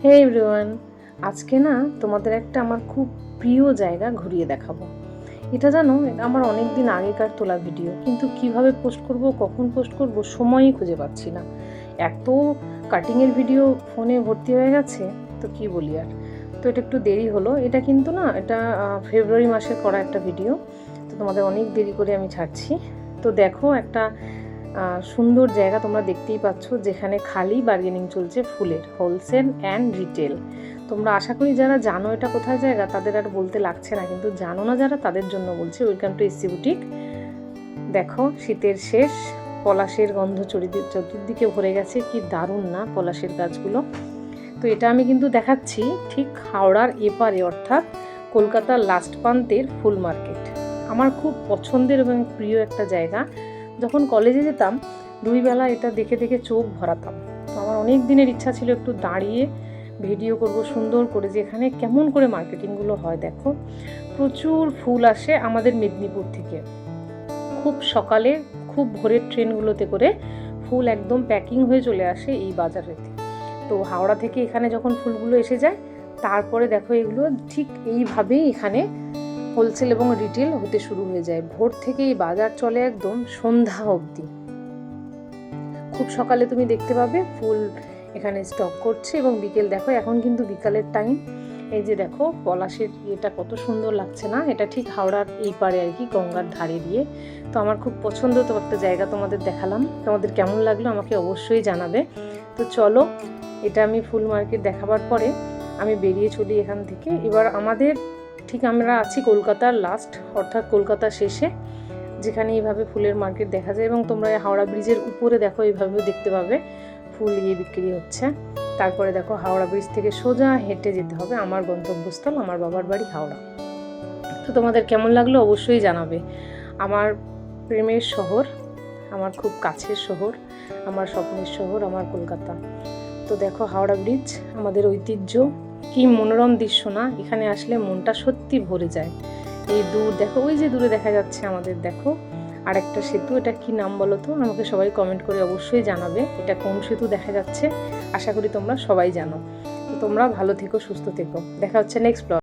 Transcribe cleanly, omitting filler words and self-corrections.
হে everyone, আজকে না তোমাদের একটা আমার খুব প্রিয় জায়গা ঘুরিয়ে দেখাবো। এটা জানো, এটা আমার অনেক দিন আগেকার তোলা ভিডিও, কিন্তু কিভাবে পোস্ট করব, কখন পোস্ট করব সময়ই খুঁজে পাচ্ছি না। এত কাটিংয়ের ভিডিও ফোনে ভর্তি হয়ে গেছে, তো কি বলি আর। তো এটা একটু দেরি হলো। এটা কিন্তু না, এটা ফেব্রুয়ারি মাসের করা একটা ভিডিও, তো তোমাদের অনেক দেরি করে আমি ছাড়ছি। তো দেখো, একটা সুন্দর জায়গা তোমরা দেখতেই পাচ্ছ, যেখানে খালি বার্গেনিং চলছে ফুলের হোলসেল অ্যান্ড রিটেল। তোমরা আশা করি যারা জানো এটা কোথায় জায়গা, তাদের আর বলতে লাগছে না, কিন্তু জানো না যারা, তাদের জন্য বলছি। Welcome to SC boutique. দেখো, শীতের শেষ, পলাশের গন্ধ চতুর্দিকে ভরে গেছে। কি দারুণ না পলাশের গাছগুলো। তো এটা আমি কিন্তু দেখাচ্ছি ঠিক হাওড়ার এপারে, অর্থাৎ কলকাতার লাস্ট প্রান্তের ফুল মার্কেট। আমার খুব পছন্দের এবং প্রিয় একটা জায়গা। যখন কলেজে যেতাম, দুই বেলা এটা দেখে দেখে চোখ ভরাতাম। তো আমার অনেক দিনের ইচ্ছা ছিল একটু দাঁড়িয়ে ভিডিও করব সুন্দর করে, যে এখানে কেমন করে মার্কেটিংগুলো হয়। দেখো, প্রচুর ফুল আসে আমাদের মেদিনীপুর থেকে। খুব সকালে, খুব ভোরের ট্রেনগুলোতে করে ফুল একদম প্যাকিং হয়ে চলে আসে এই বাজারেতে। তো হাওড়া থেকে এখানে যখন ফুলগুলো এসে যায়, তারপরে দেখো এগুলো ঠিক এইভাবেই এখানে হোলসেল এবং রিটেল হতে শুরু হয়ে যায়। ভোর থেকে এই বাজার চলে একদম সন্ধ্যা অবধি। খুব সকালে তুমি দেখতে পাবে ফুল এখানে স্টক করছে, এবং বিকেল দেখো, এখন কিন্তু বিকালের টাইম। এই যে দেখো পলাশের এটা কত সুন্দর লাগছে না? এটা ঠিক হাওড়ার এই পারে আর কি, গঙ্গার ধারে দিয়ে। তো আমার খুব পছন্দ তো একটা জায়গা তোমাদের দেখালাম। তোমাদের কেমন লাগলো আমাকে অবশ্যই জানাবে। তো চলো, এটা আমি ফুল মার্কেট দেখাবার পরে আমি বেরিয়ে চলি এখান থেকে। এবার আমাদের ঠিক আমরা আছি কলকাতার লাস্ট, অর্থাৎ কলকাতার শেষে, যেখানে এইভাবে ফুলের মার্কেট দেখা যায়। এবং তোমরা হাওড়া ব্রিজের উপরে দেখো, এইভাবেও দেখতে পাবে ফুল বিক্রি হচ্ছে। তারপরে দেখো, হাওড়া ব্রিজ থেকে সোজা হেঁটে যেতে হবে আমার গন্তব্যস্থল, আমার বাবার বাড়ি হাওড়া। তো তোমাদের কেমন লাগলো অবশ্যই জানাবে। আমার প্রেমের শহর, আমার খুব কাছের শহর, আমার স্বপ্নের শহর, আমার কলকাতা। তো দেখো হাওড়া ব্রিজ, আমাদের ঐতিহ্য। কি মনোরম দৃশ্য না? এখানে আসলে মনটা সত্যি ভরে যায়। এই দূর দেখো, ওই যে দূরে দেখা যাচ্ছে আমাদের, দেখো আর একটা সেতু। এটা কি নাম বলো তো? আমাকে সবাই কমেন্ট করে অবশ্যই জানাবে এটা কোন সেতু দেখা যাচ্ছে। আশা করি তোমরা সবাই জানো। তো তোমরা ভালো থেকো, সুস্থ থেকো। দেখা হচ্ছে নেক্সট ব্লগ।